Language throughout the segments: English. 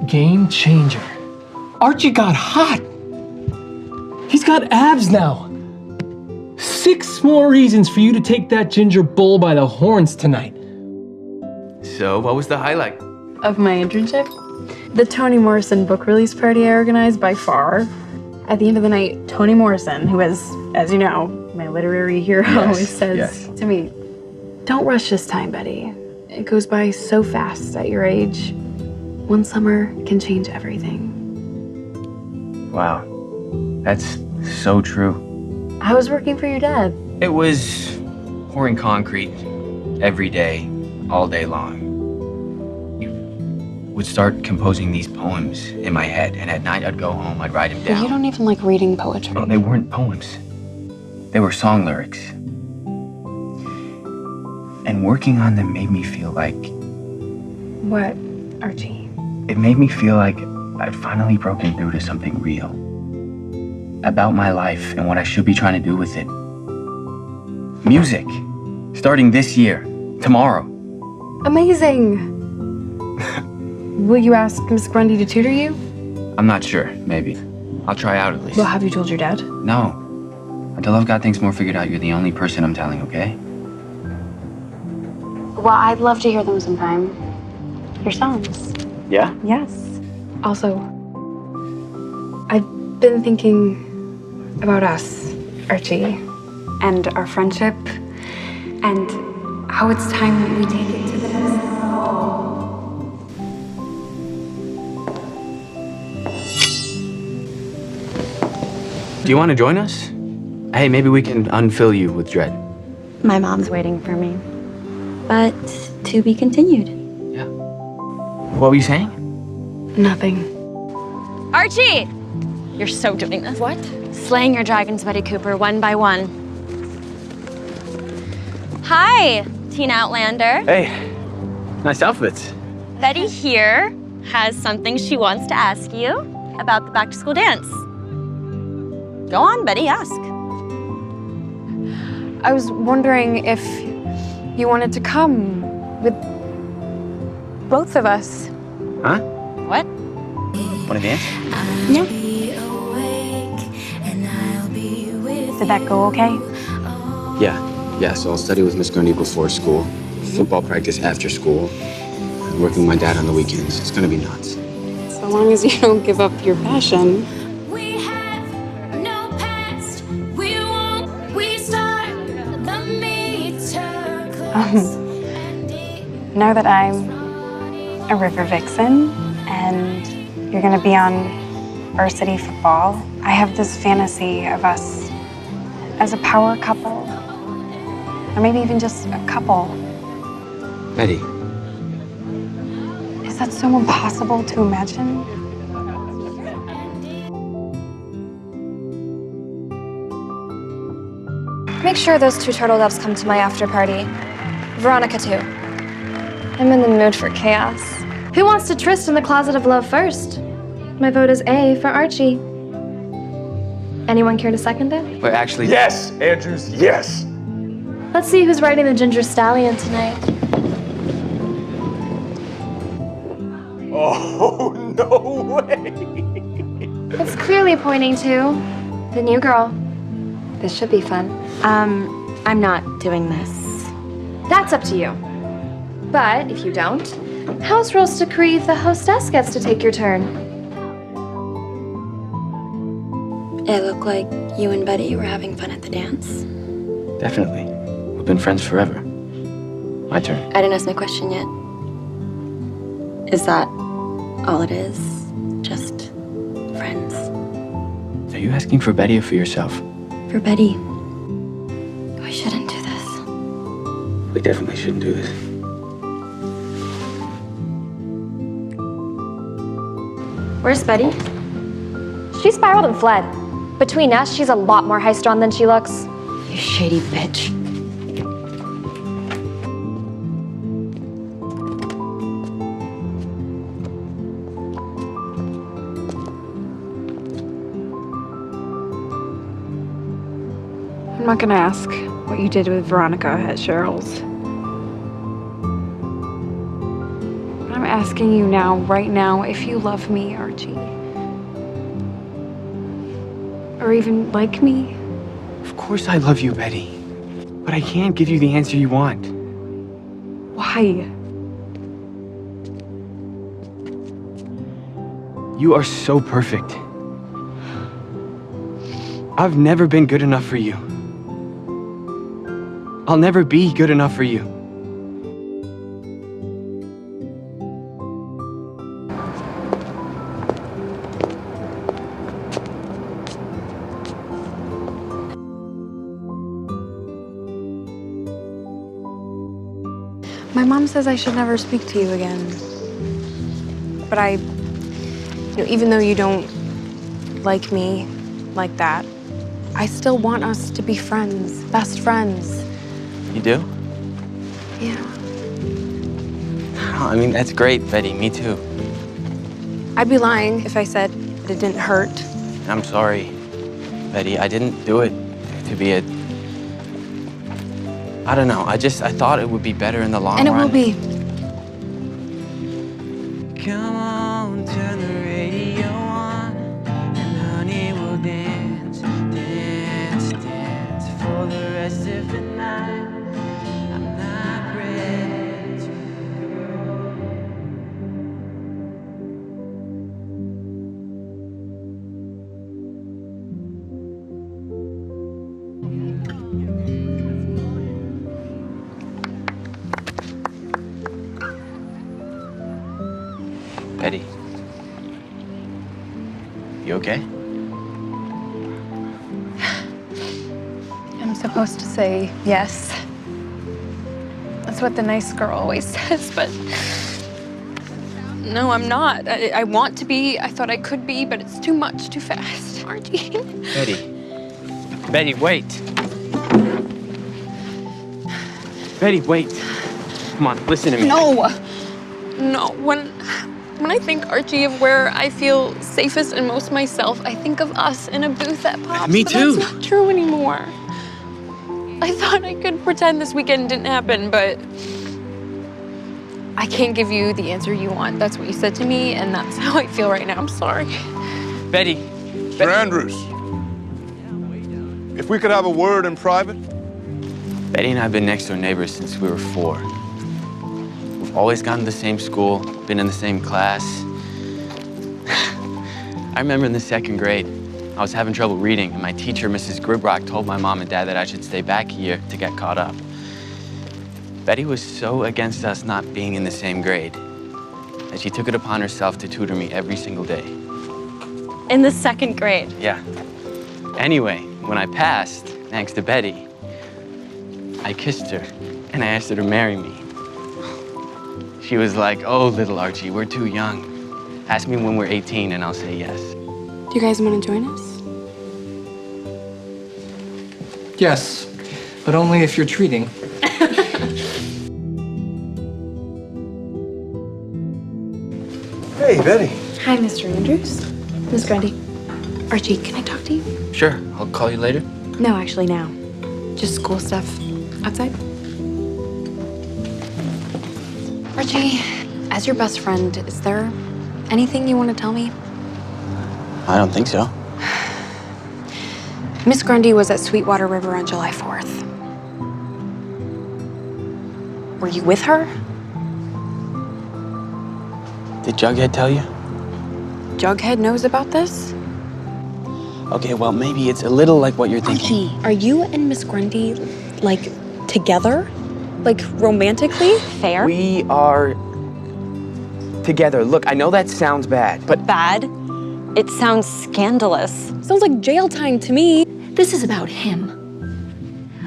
game changer. Archie got hot. He's got abs now. 6 more reasons for you to take that ginger bull by the horns tonight. So, what was the highlight? Of my internship? The Toni Morrison book release party I organized by far. At the end of the night, Toni Morrison, who is, as you know, my literary hero, always says to me, "Don't rush this time, Betty. It goes by so fast at your age. One summer can change everything." Wow, that's so true. I was working for your dad. It was pouring concrete every day, all day long. Would start composing these poems in my head, and at night I'd go home, I'd write them down. You don't even like reading poetry. No, they weren't poems. They were song lyrics. And working on them made me feel like... What, Archie? It made me feel like I'd finally broken through to something real. About my life and what I should be trying to do with it. Music. Starting this year. Tomorrow. Amazing! Will you ask Miss Grundy to tutor you? I'm not sure. Maybe. I'll try out at least. Well, have you told your dad? No. Until I've got things more figured out, you're the only person I'm telling, okay? Well, I'd love to hear them sometime. Your songs. Yeah? Yes. Also, I've been thinking about us, Archie, and our friendship, and how it's time we take it to the next level. Do you want to join us? Hey, maybe we can unfill you with dread. My mom's waiting for me. But to be continued. Yeah. What were you saying? Nothing. Archie! You're so doing this. What? Slaying your dragons, Betty Cooper, one by one. Hi, Teen Outlander. Hey, nice outfits. Betty here has something she wants to ask you about the back-to-school dance. Go on, Betty, ask. I was wondering if you wanted to come with both of us. Huh? What? Want to dance? Yeah. Did that go okay? Yeah, so I'll study with Miss Grundy before school, football practice after school, and working with my dad on the weekends. It's gonna be nuts. So long as you don't give up your passion. Now that I'm a River Vixen and you're gonna be on varsity football, I have this fantasy of us as a power couple, or maybe even just a couple. Betty. Is that so impossible to imagine? Make sure those 2 turtle doves come to my after party. Veronica, too. I'm in the mood for chaos. Who wants to tryst in the closet of love first? My vote is A for Archie. Anyone care to second it? But actually... Yes, Andrews, yes! Let's see who's riding the Ginger Stallion tonight. Oh, no way! It's clearly pointing to the new girl. This should be fun. I'm not doing this. That's up to you. But if you don't, house rules decree the hostess gets to take your turn. It looked like you and Betty were having fun at the dance. Definitely. We've been friends forever. My turn. I didn't ask my question yet. Is that all it is? Just friends? Are you asking for Betty or for yourself? For Betty. We shouldn't do this. We definitely shouldn't do this. Where's Betty? She spiraled and fled. Between us, she's a lot more high-strung than she looks. You shady bitch. I'm not gonna ask what you did with Veronica at Cheryl's. What I'm asking you now, right now, if you love me, Archie. Or even like me. Of course I love you, Betty. But I can't give you the answer you want. Why? You are so perfect. I've never been good enough for you. I'll never be good enough for you. My mom says I should never speak to you again. But even though you don't like me like that, I still want us to be friends, best friends. You do? Yeah. I mean, that's great, Betty. Me too. I'd be lying if I said that it didn't hurt. I'm sorry, Betty. I didn't do it to be a... I don't know. I thought it would be better in the long run. And it will be. Come on, turn the radio on, and honey, we'll dance, dance, dance for the rest of the night. I'm not ready to Betty, you okay? I'm supposed to say yes. That's what the nice girl always says, but no, I'm not. I want to be. I thought I could be, but it's too much, too fast. Archie. Betty, wait. Betty, wait. Come on, listen to me. No. When I think, Archie, of where I feel safest and most myself, I think of us in a booth at Pops. Me but too. That's not true anymore. I thought I could pretend this weekend didn't happen, but I can't give you the answer you want. That's what you said to me, and that's how I feel right now. I'm sorry. Betty. Mr. Andrews, if we could have a word in private. Betty and I have been next door neighbors since we were 4. We've always gone to the same school, been in the same class. I remember in the 2nd grade, I was having trouble reading, and my teacher, Mrs. Gribrock, told my mom and dad that I should stay back a year to get caught up. Betty was so against us not being in the same grade that she took it upon herself to tutor me every single day. In the 2nd grade. Yeah. Anyway, when I passed, thanks to Betty, I kissed her, and I asked her to marry me. She was like, "Oh, little Archie, we're too young. Ask me when we're 18 and I'll say yes." Do you guys want to join us? Yes, but only if you're treating. Hey, Betty. Hi, Mr. Andrews. Miss Grundy. Archie, can I talk to you? Sure, I'll call you later. No, actually now. Just school stuff. Outside? Archie, as your best friend, is there anything you want to tell me? I don't think so. Miss Grundy was at Sweetwater River on July 4th. Were you with her? Did Jughead tell you? Jughead knows about this? Okay, well, maybe it's a little like what you're thinking. Archie, are you and Miss Grundy, like, together? Like, romantically? Fair? We are together. Look, I know that sounds bad, but Bad? It sounds scandalous. Sounds like jail time to me. This is about him.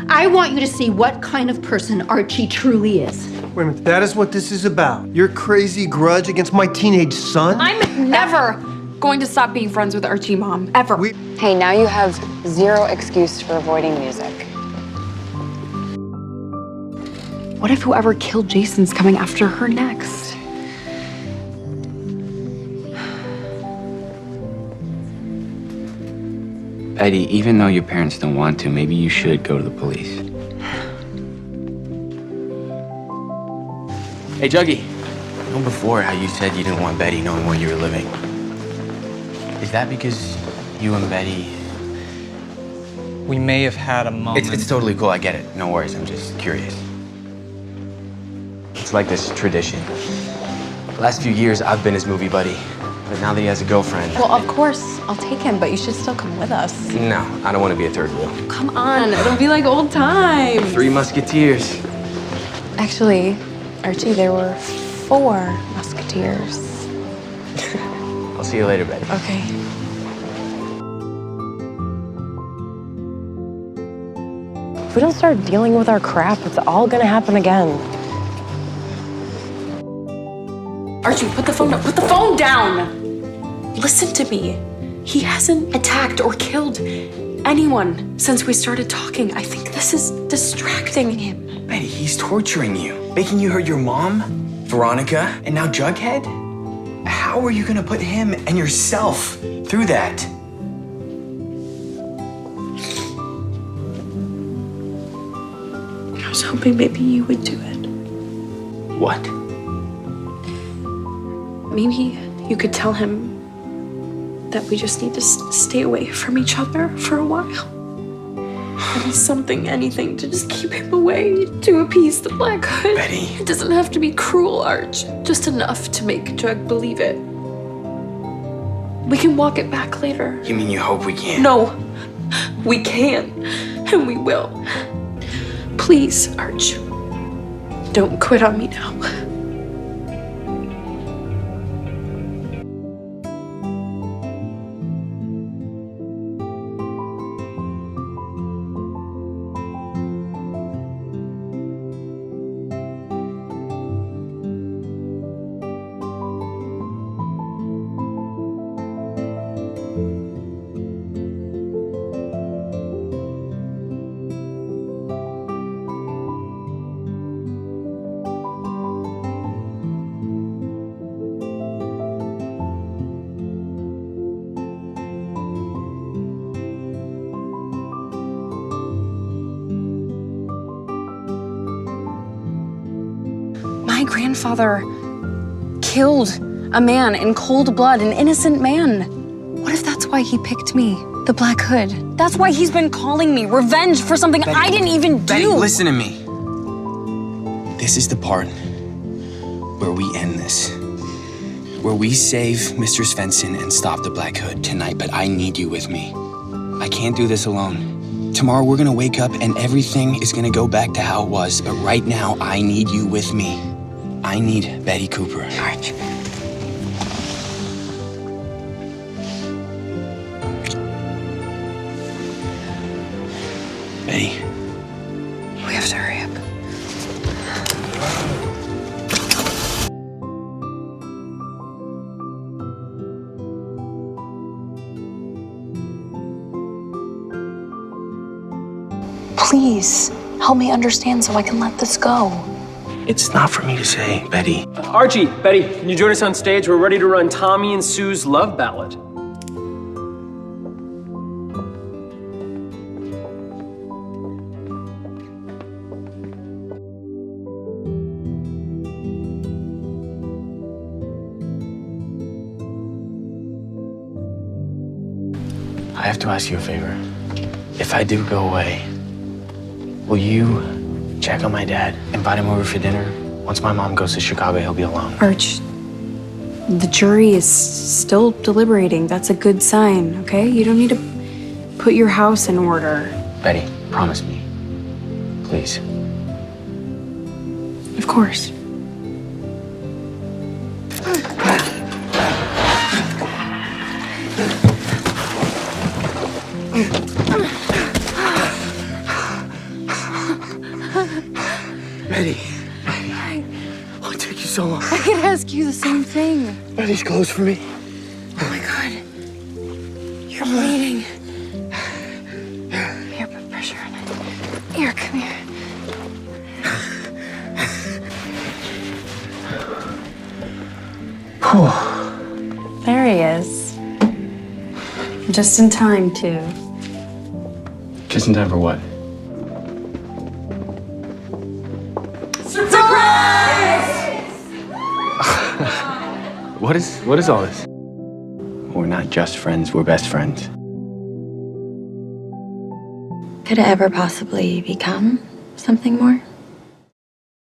I want you to see what kind of person Archie truly is. Wait a minute, that is what this is about? Your crazy grudge against my teenage son? I'm never going to stop being friends with Archie, Mom. Ever. Hey, now you have zero excuse for avoiding music. What if whoever killed Jason's coming after her next? Betty, even though your parents don't want to, maybe you should go to the police. Hey, Juggy. know before how you said you didn't want Betty knowing where you were living. Is that because you and Betty... We may have had a moment. It's totally cool, I get it. No worries, I'm just curious. It's like this tradition. The last few years, I've been his movie buddy. But now that he has a girlfriend... Well, of course, I'll take him, but you should still come with us. No, I don't want to be a third wheel. Come on, it'll be like old times. 3 Musketeers. Actually, Archie, there were 4 musketeers. I'll see you later, Betty. Okay. If we don't start dealing with our crap, it's all gonna happen again. Archie, put the phone down. Put the phone down! Listen to me. He hasn't attacked or killed anyone since we started talking. I think this is distracting him. Betty, he's torturing you. Making you hurt your mom, Veronica, and now Jughead? How are you gonna put him and yourself through that? I was hoping maybe you would do it. What? Maybe you could tell him that we just need to stay away from each other for a while. Maybe something, anything to just keep him away, to appease the Black Hood. Betty. It doesn't have to be cruel, Arch. Just enough to make Jug believe it. We can walk it back later. You mean you hope we can? No, we can, and we will. Please, Arch, don't quit on me now. My grandfather killed a man in cold blood, an innocent man. What if that's why he picked me, the Black Hood? That's why he's been calling me revenge for something Betty, I didn't even do. Betty, listen to me. This is the part where we end this. Where we save Mistress Svensson and stop the Black Hood tonight, but I need you with me. I can't do this alone. Tomorrow we're gonna wake up and everything is gonna go back to how it was, but right now I need you with me. I need Betty Cooper. Arch. Betty. We have to hurry up. Please, help me understand so I can let this go. It's not for me to say, Betty. Archie, Betty, can you join us on stage? We're ready to run Tommy and Sue's love ballad. I have to ask you a favor. If I do go away, will you check on my dad, invite him over for dinner? Once my mom goes to Chicago, he'll be alone. Arch, the jury is still deliberating. That's a good sign, okay? You don't need to put your house in order. Betty, promise me. Please. Of course. Betty. What took you so long? I could ask you the same thing. Betty's close for me. Oh my God. You're bleeding. Here, put pressure on it. Here, come here. There he is. Just in time, too. Just in time for what? Surprise! What is all this? We're not just friends, we're best friends. Could it ever possibly become something more?